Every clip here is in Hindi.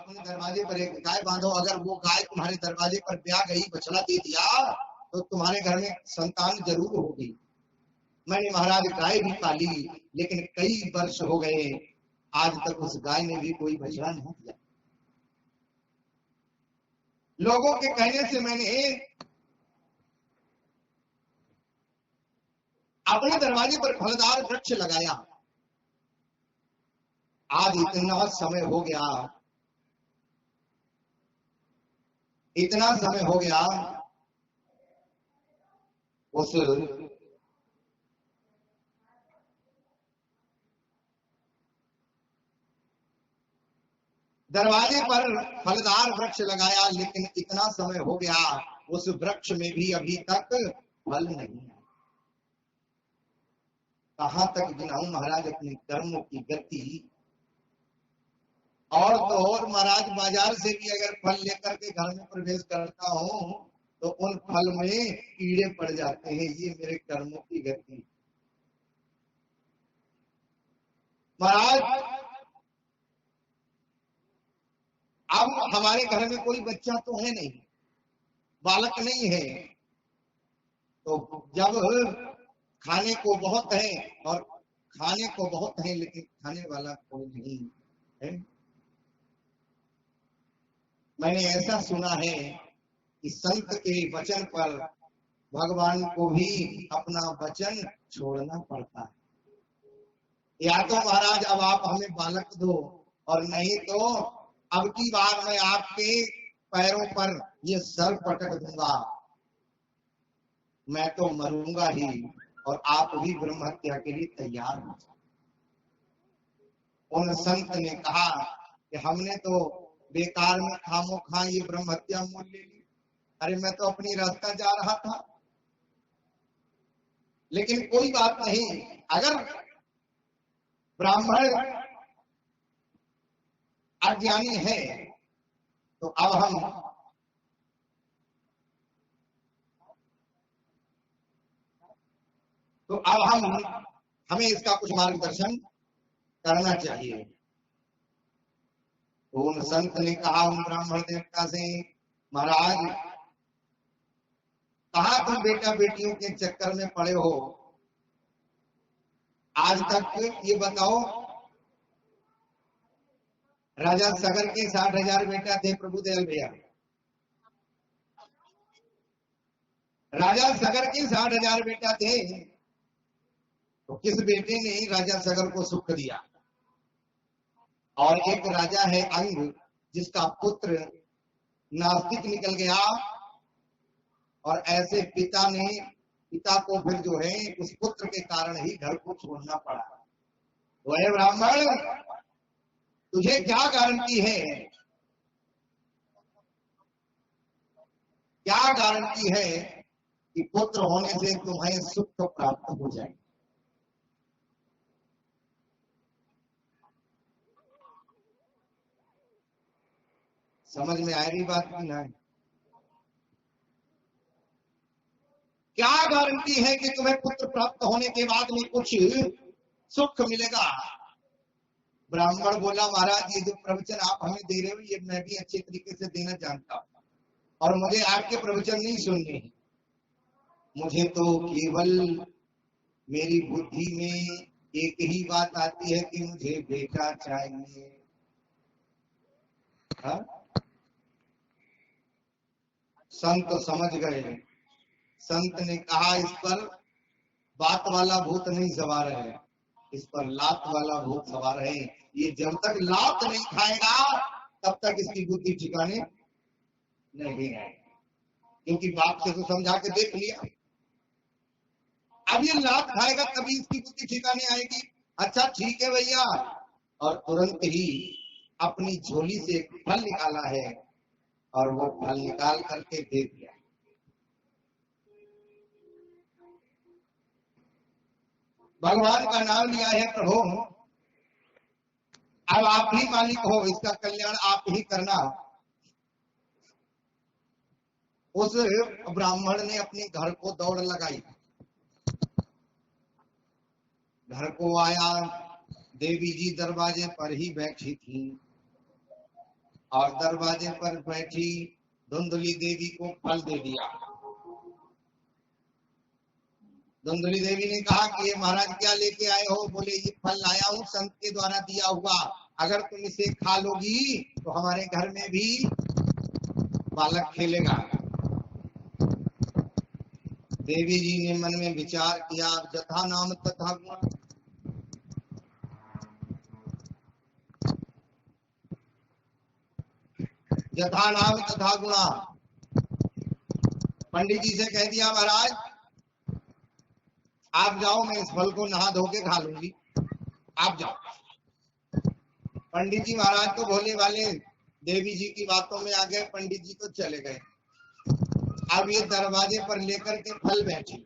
अपने दरवाजे पर एक गाय बांधो, अगर वो गाय तुम्हारे दरवाजे पर ब्याह गई, बछड़ा दे दिया, तो तुम्हारे घर में संतान जरूर होगी। मैंने महाराज गाय भी पाली, लेकिन कई वर्ष हो गए, आज तक उस गाय ने भी कोई बछड़ा नहीं दिया। लोगों के कहने से मैंने अपने दरवाजे पर फलदार वृक्ष लगाया। आज इतना समय हो गया, इतना समय हो गया, उस दरवाजे पर फलदार वृक्ष लगाया, लेकिन इतना समय हो गया, उस वृक्ष में भी अभी तक फल नहीं है। कहां तक गिनाऊं महाराज अपने कर्मों की गति। और तो और महाराज, बाजार से भी अगर फल लेकर के घर में प्रवेश करता हूं तो उन फल में कीड़े पड़ जाते हैं। ये मेरे कर्मों की गति। महाराज, अब हमारे घर में कोई बच्चा तो है नहीं, बालक नहीं है, तो जब खाने को बहुत है, और खाने को बहुत है लेकिन खाने वाला कोई नहीं है। मैंने ऐसा सुना है कि संत के वचन पर भगवान को भी अपना वचन छोड़ना पड़ता है। या तो महाराज अब आप हमें बालक दो, और नहीं तो अब की बार मैं आपके पैरों पर ये सर पटक दूंगा, मैं तो मरूंगा ही, और आप भी ब्रह्म हत्या के लिए तैयार हो। उन संत ने कहा कि हमने तो बेकार में खामोखा ये ब्रह्म हत्या मोल ले ली। अरे मैं तो अपनी रास्ता जा रहा था। लेकिन कोई बात नहीं, अगर ब्राह्मण अज्ञानी है तो अब हमें इसका कुछ मार्गदर्शन करना चाहिए। तो उन संत ने कहा उन ब्राह्मण देवता से, महाराज कहा तुम बेटा बेटियों के चक्कर में पड़े हो? आज तक ये बताओ, राजा सगर के 60,000 बेटा थे प्रभुदयाल भैया। राजा सगर के 60,000 बेटा थे, तो किस बेटे ने राजा सगर को सुख दिया? और एक राजा है अंग, जिसका पुत्र नास्तिक निकल गया, और ऐसे पिता को फिर जो है उस पुत्र के कारण ही घर को छोड़ना पड़ा। वह ब्राह्मण, तुझे क्या गारंटी है, क्या गारंटी है कि पुत्र होने से तुम्हें सुख प्राप्त हो जाए? समझ में आ रही बात की ना? क्या गारंटी है कि तुम्हें पुत्र प्राप्त होने के बाद में कुछ सुख मिलेगा? ब्राह्मण बोला, महाराज ये जो प्रवचन आप हमें दे रहे हो, ये मैं भी अच्छे तरीके से देना जानता हूं, और मुझे आपके प्रवचन नहीं सुनने, मुझे तो केवल मेरी बुद्धि में एक ही बात आती है कि मुझे बेटा चाहिए। हा? संत समझ गए। संत ने कहा, इस पर बात वाला भूत नहीं सवार है, इस पर लात वाला भूत सवार है। ये जब तक लात नहीं खाएगा तब तक इसकी बुद्धि ठिकाने नहीं आएगी, क्योंकि बाप से तो समझा के देख लिया। अब ये लात खाएगा तभी इसकी बुद्धि ठिकाने आएगी। अच्छा ठीक है भैया, और तुरंत ही अपनी झोली से एक फल निकाला है, और वो फल निकाल करके दे दिया। भगवान का नाम लिया है, प्रभु अब आप ही मालिक हो, इसका कल्याण आप ही करना। उस ब्राह्मण ने अपने घर को दौड़ लगाई, घर को आया, देवी जी दरवाजे पर ही बैठी थी, और दरवाजे पर बैठी धुंधली देवी को फल दे दिया। धुंधली देवी ने कहा कि ये महाराज क्या लेके आए हो? बोले ये फल लाया हूँ संत के द्वारा दिया हुआ, अगर तुम इसे खा लोगी तो हमारे घर में भी बालक खेलेगा। देवी जी ने मन में विचार किया, जथा नाम तथा गुण, जथा नाम तथा गुणा। पंडित जी से कह दिया, महाराज आप जाओ, मैं इस फल को नहा धो के खा लूंगी, आप जाओ। पंडित जी महाराज तो भोले वाले देवी जी की बातों में आ गए, पंडित जी तो चले गए। अब ये दरवाजे पर लेकर के फल बैठी,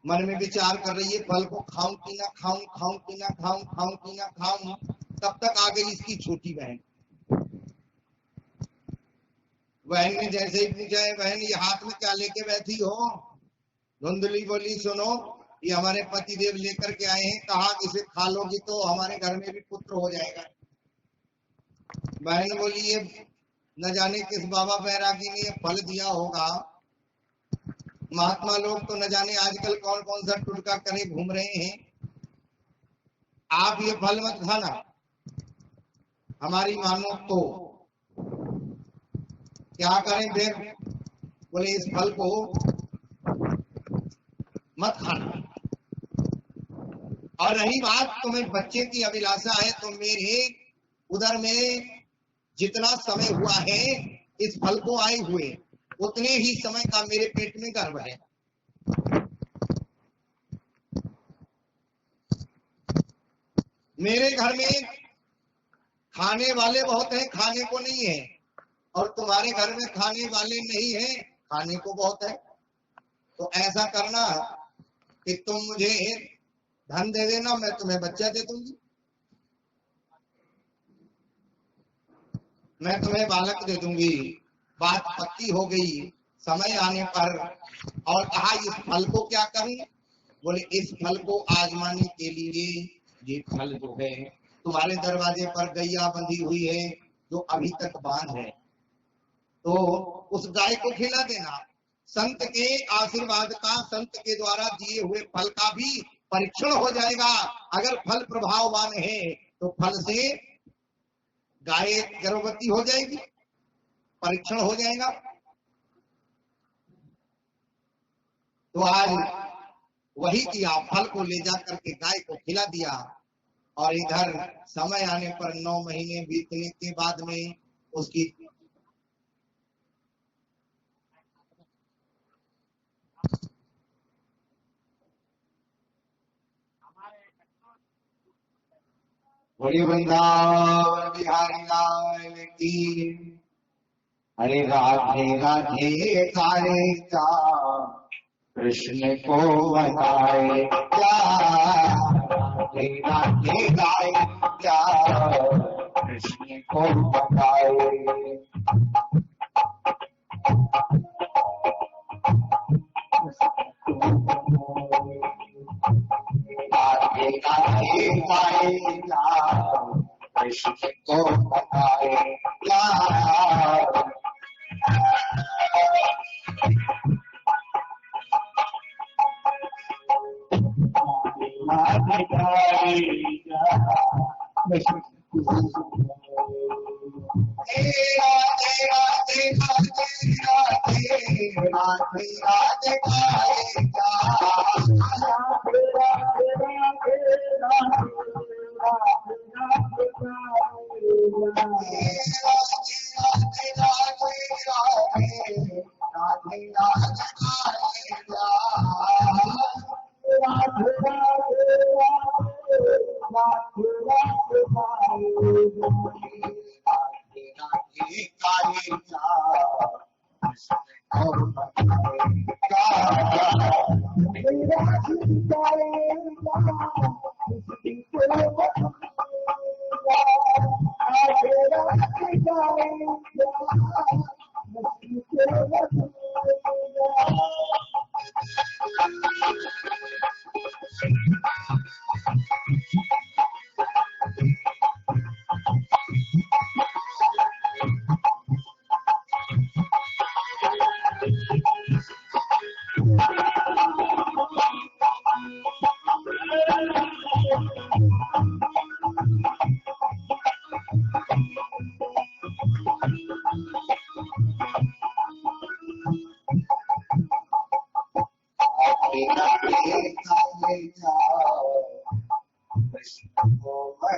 मन में विचार कर रही है, फल को खाऊं कि ना खाऊं, खाऊं कि ना खाऊं, खाऊं कि ना खाऊं। तब तक आ गई इसकी छोटी बहन। बहन ने जैसे ही पूछा, है बहन ये हाथ में क्या लेके बैठी हो? धुंधली बोली, सुनो ये हमारे पति देव लेकर के आए हैं, कहा इसे खा लोगी तो हमारे घर में भी पुत्र हो जाएगा। बहन बोली, ये न जाने किस बाबा बैरागी ने ये फल दिया होगा, महात्मा लोग तो न जाने आजकल कौन कौन सा टुटका करे घूम रहे हैं, आप ये फल मत खाना, हमारी मानो तो क्या करें फिर? बोले इस फल को मत खाना। और रही बात तुम्हें बच्चे की अभिलाषा है, तो मेरे उधर में जितना समय हुआ है इस फल को आए हुए, उतने ही समय का मेरे पेट में गर्भ है। मेरे घर में खाने वाले बहुत हैं, खाने को नहीं है, और तुम्हारे घर में खाने वाले नहीं है, खाने को बहुत है। तो ऐसा करना कि तुम मुझे धन दे देना, मैं तुम्हें बच्चा दे दूंगी, मैं तुम्हें बालक दे दूंगी। बात पक्की हो गई समय आने पर। और कहा इस फल को क्या करूं? बोले इस फल को आजमाने के लिए ये फल जो है तुम्हारे दरवाजे पर गैया बंधी हुई है जो अभी तक बांध है, तो उस गाय को खिला देना। संत के आशीर्वाद का, संत के द्वारा दिए हुए फल का भी परीक्षण हो जाएगा। अगर फल प्रभाववान है तो फल से गाय गर्भवती हो जाएगी, परीक्षण हो जाएगा। तो आज वही किया, फल को ले जा करके गाय को खिला दिया। और इधर समय आने पर 9 महीने बीतने के बाद में उसकी बोली वृंदावन बिहारी लाल की। हरे राधे राधे कारे का कृष्ण को बताए क्या, राधे राधे गाए क्या कृष्ण को बताए। राधे राधे गाए क्या कृष्ण को बताए क्या,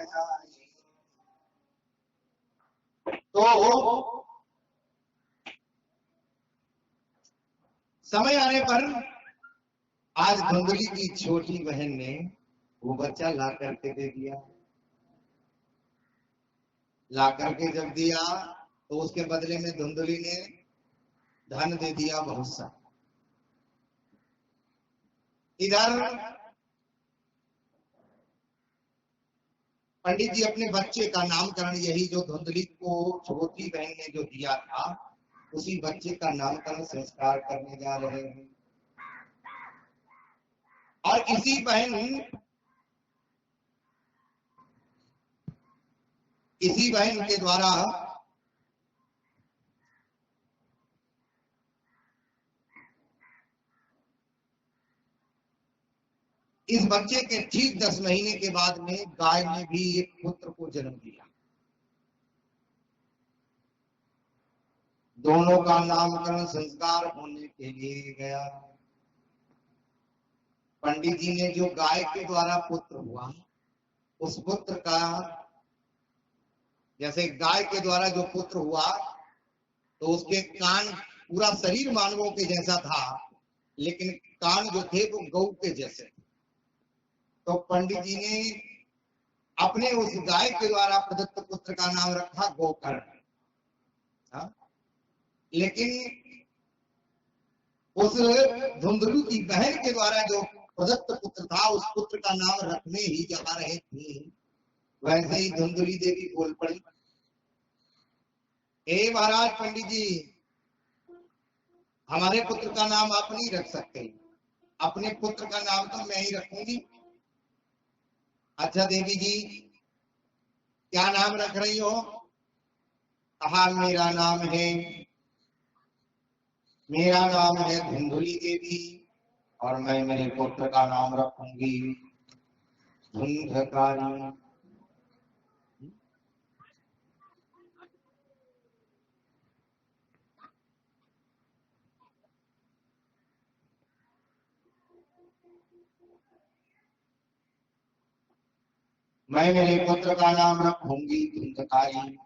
बनाई। तो समय आने पर आज धुंधली की छोटी बहन ने वो बच्चा ला करके दे दिया। ला करके जब दिया तो उसके बदले में धुंधली ने धन दे दिया बहुत सा। इधर पंडित जी अपने बच्चे का नामकरण, यही जो धुंधली को छोटी बहन ने जो दिया था, उसी बच्चे का नामकरण संस्कार करने जा रहे हैं। और इसी बहन के द्वारा इस बच्चे के ठीक 10 महीने के बाद में गाय ने भी एक पुत्र को जन्म दिया। दोनों का नामकरण संस्कार होने के लिए गया। पंडित जी ने जो गाय के द्वारा पुत्र हुआ, उस पुत्र का, जैसे गाय के द्वारा जो पुत्र हुआ तो उसके कान, पूरा शरीर मानवों के जैसा था, लेकिन कान जो थे वो गौ के जैसे। तो पंडित जी ने अपने उस गाय के द्वारा प्रदत्त पुत्र का नाम रखा गोकर्ण। लेकिन उस धुंधलू की बहन के द्वारा जो प्रदत्त पुत्र था, उस पुत्र का नाम रखने ही जा रहे थे, वैसे ही धुंधली देवी बोल पड़ी, हे महाराज पंडित जी, हमारे पुत्र का नाम आप नहीं रख सकते, अपने पुत्र का नाम तो मैं ही रखूंगी। अच्छा देवी जी, क्या नाम रख रही हो? कहा मेरा नाम है धुंधली देवी, और मैं मेरे पुत्र का नाम रखूंगी धुंधकारी। मैं मेरे पुत्र का नाम रखूंगी धुंधकारी।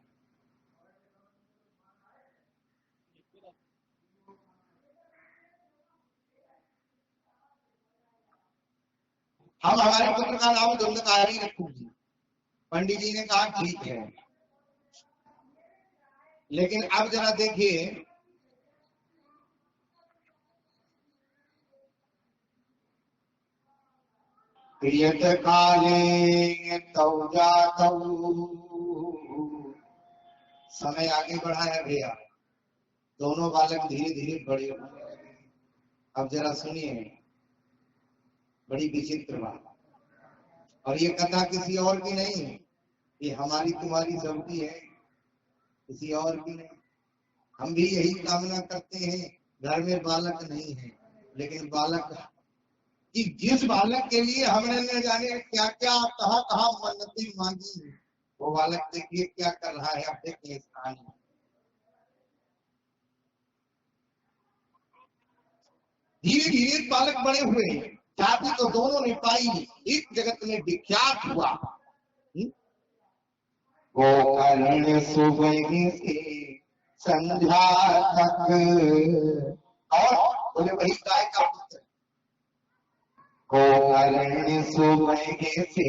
हम हमारे पुत्र का नाम धुंधकारी रखूंगी। पंडित जी ने कहा ठीक है, लेकिन अब जरा देखिए, प्रियत काले तौ जातौ, समय आगे बढ़ा है भैया, दोनों बालक धीरे धीरे बड़े होने लगे। अब जरा सुनिए, बड़ी विचित्र बात, और ये कथा किसी और की नहीं, ये हमारी तुम्हारी सबकी है, किसी और की नहीं। हम भी यही कामना करते हैं, घर में बालक नहीं है, लेकिन बालक कि जिस बालक के लिए हमने न जाने क्या क्या कहाँ कहाँ मन्नतें मांगी, वो बालक देखिए क्या कर रहा है। अब देखिए इस कहानी, धीरे धीरे बालक बड़े हुए, जाति तो दोनों ने पाई, एक जगत में विख्यात हुआ। गोकर्ण सुबह से संध्या तक, और बोले वही गाय का पुत्र। गोकर्ण सुबह से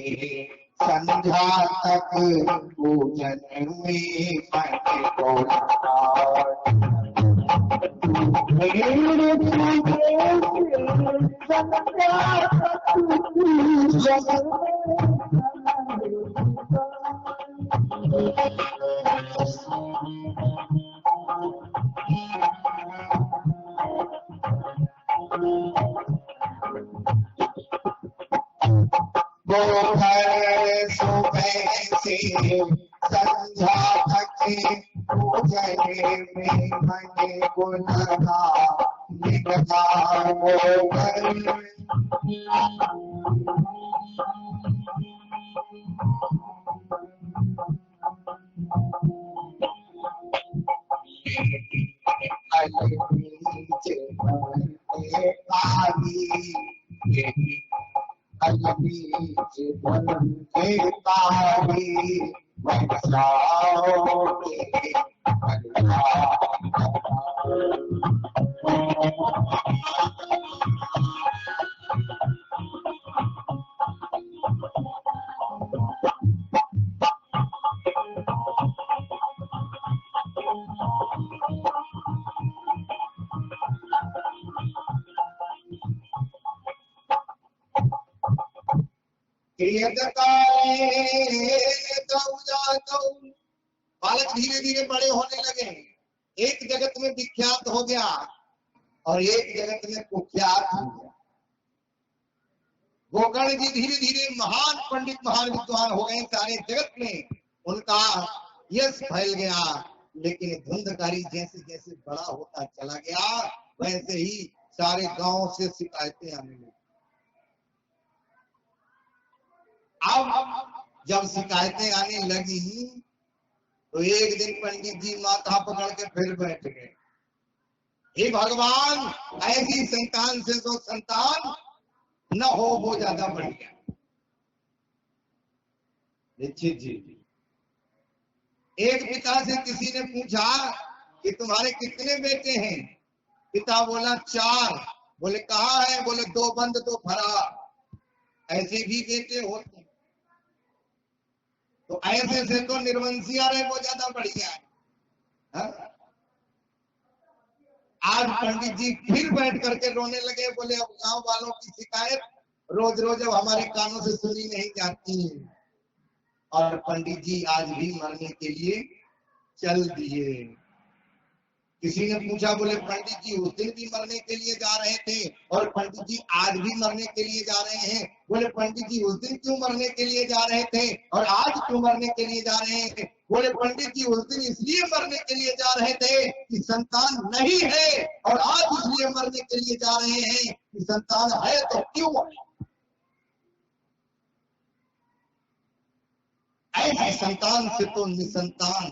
संध्या तक, पूजन में मन को गोकर्ण सुबह से संध्या तक, पूजन में मन को लगा निकला गोकर्ण। बीच धन के तारी बरसाओगे अल्लाह। बालक धीरे धीरे बड़े होने लगे, एक जगत में विख्यात हो गया और एक जगत में कुख्यात हो गया। गोकर्ण जी धीरे धीरे महान पंडित महान विद्वान हो गए सारे जगत में, उनका यश फैल गया। लेकिन धुंधकारी जैसे जैसे बड़ा होता चला गया वैसे ही सारे गांव से शिकायतें आने लगी। अब जब शिकायतें आने लगी तो एक दिन पंडित जी माथा पकड़ के फिर बैठ गए, हे भगवान ऐसी संतान से तो संतान न हो वो ज्यादा बढ़िया। निश्चित जी, एक पिता से किसी ने पूछा कि तुम्हारे कितने बेटे हैं? पिता बोला 4। बोले कहाँ है? बोले 2 बंद 2 फरार। ऐसे भी बेटे होते हैं। तो ऐसे से तो निर्वंशिया रहे वो ज्यादा बढ़िया है। हा? आज पंडित जी फिर बैठ करके रोने लगे, बोले अब गांव वालों की शिकायत रोज रोज अब हमारे कानों से सुनी नहीं जाती। और पंडित जी आज भी मरने के लिए चल दिए। किसी ने पूछा, बोले पंडित जी उस दिन भी मरने के लिए जा रहे थे और पंडित जी आज भी मरने के लिए जा रहे हैं। बोले पंडित जी उस दिन क्यों मरने के लिए जा रहे थे और आज क्यों मरने के लिए जा रहे हैं? बोले पंडित जी उस दिन इसलिए मरने के लिए जा रहे थे कि संतान नहीं है और आज इसलिए मरने के लिए जा रहे हैं कि संतान है तो क्यों है। ऐसी संतान से तो निसंतान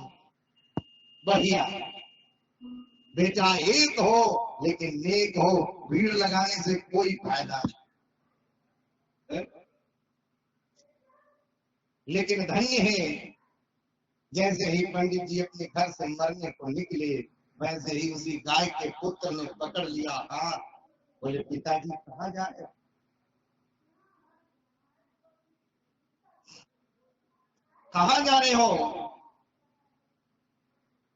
बढ़िया। बेटा एक हो लेकिन नेक हो, भीड़ लगाने से कोई फायदा नहीं। लेकिन धन्य है जैसे ही पंडित जी अपने घर से मरने को निकले वैसे ही उसी गाय के पुत्र ने पकड़ लिया हाथ। बोले पिताजी कहाँ जा रहे? कहाँ जा रहे हो?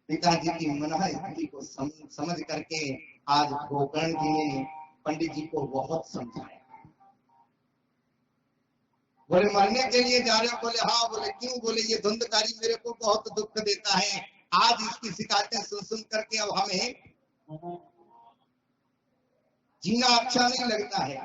पिताजी की मनोस्थिति को समझ करके आज गोकर्ण जी ने पंडित जी को बहुत समझाया। बोले मरने के लिए जा रहे हो? बोले हाँ। बोले क्यों? बोले ये धुंधकारी मेरे को बहुत दुख देता है। आज इसकी शिकायतें सुन सुन करके अब हमें जीना अच्छा नहीं लगता है।